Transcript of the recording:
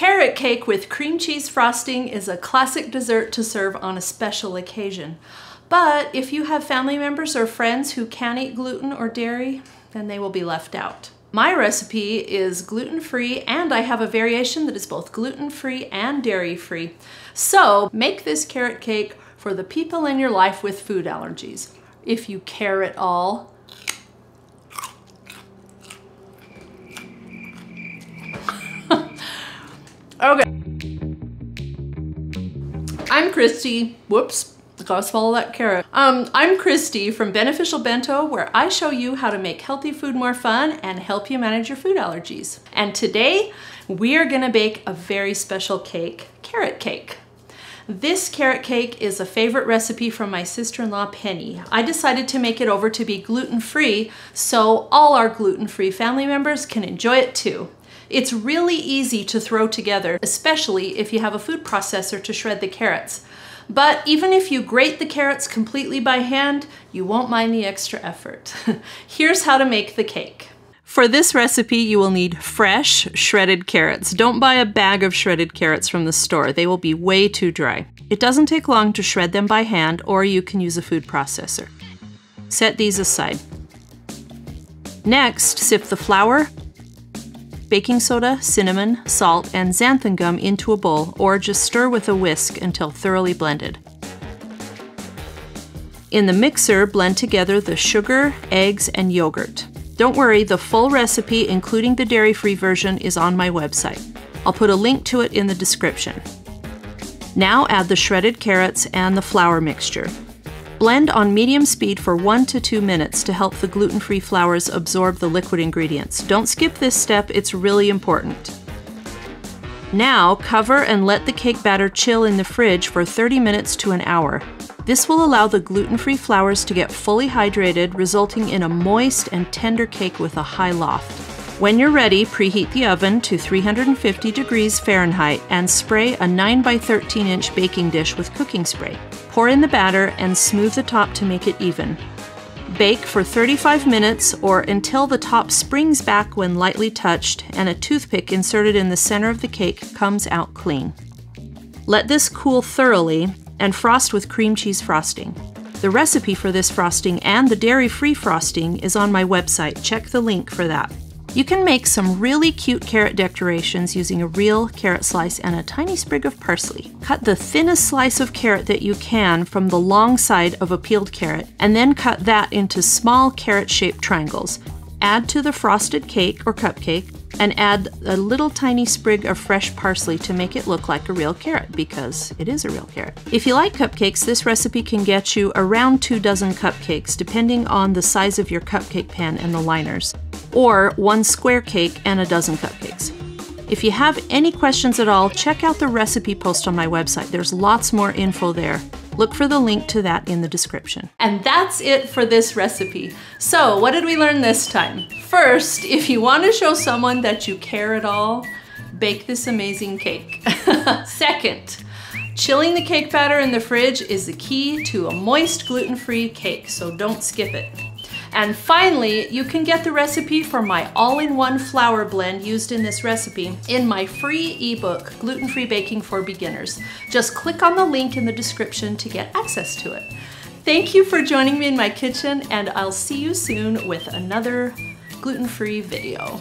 carrot cake with cream cheese frosting is a classic dessert to serve on a special occasion. But if you have family members or friends who can't eat gluten or dairy, then they will be left out. My recipe is gluten-free, and I have a variation that is both gluten-free and dairy-free. So make this carrot cake for the people in your life with food allergies, if you care at all. Okay. I'm Christy. Whoops. Gotta swallow that carrot. I'm Christy from Beneficial Bento, where I show you how to make healthy food more fun and help you manage your food allergies. And today we are gonna bake a very special cake, carrot cake. This carrot cake is a favorite recipe from my sister-in-law, Penny. I decided to make it over to be gluten-free so all our gluten-free family members can enjoy it too. It's really easy to throw together, especially if you have a food processor to shred the carrots. But even if you grate the carrots completely by hand, you won't mind the extra effort. Here's how to make the cake. For this recipe, you will need fresh shredded carrots. Don't buy a bag of shredded carrots from the store. They will be way too dry. It doesn't take long to shred them by hand, or you can use a food processor. Set these aside. Next, sift the flour, baking soda, cinnamon, salt, and xanthan gum into a bowl, or just stir with a whisk until thoroughly blended. In the mixer, blend together the sugar, eggs, and yogurt. Don't worry, the full recipe, including the dairy-free version, is on my website. I'll put a link to it in the description. Now add the shredded carrots and the flour mixture. Blend on medium speed for 1 to 2 minutes to help the gluten-free flours absorb the liquid ingredients. Don't skip this step, it's really important. Now cover and let the cake batter chill in the fridge for 30 minutes to an hour. This will allow the gluten-free flours to get fully hydrated, resulting in a moist and tender cake with a high loft. When you're ready, preheat the oven to 350 degrees Fahrenheit and spray a 9 by 13 inch baking dish with cooking spray. Pour in the batter and smooth the top to make it even. Bake for 35 minutes or until the top springs back when lightly touched and a toothpick inserted in the center of the cake comes out clean. Let this cool thoroughly and frost with cream cheese frosting. The recipe for this frosting and the dairy-free frosting is on my website. Check the link for that. You can make some really cute carrot decorations using a real carrot slice and a tiny sprig of parsley. Cut the thinnest slice of carrot that you can from the long side of a peeled carrot, and then cut that into small carrot-shaped triangles. Add to the frosted cake or cupcake, and add a little tiny sprig of fresh parsley to make it look like a real carrot, because it is a real carrot. If you like cupcakes, this recipe can get you around 2 dozen cupcakes, depending on the size of your cupcake pan and the liners, or 1 square cake and a dozen cupcakes. If you have any questions at all, check out the recipe post on my website. There's lots more info there. Look for the link to that in the description. And that's it for this recipe. So what did we learn this time? First, if you want to show someone that you care at all, bake this amazing cake. Second, chilling the cake batter in the fridge is the key to a moist gluten-free cake, so don't skip it. And finally, you can get the recipe for my all-in-one flour blend used in this recipe in my free ebook, Gluten-Free Baking for Beginners. Just click on the link in the description to get access to it. Thank you for joining me in my kitchen, and I'll see you soon with another gluten-free video.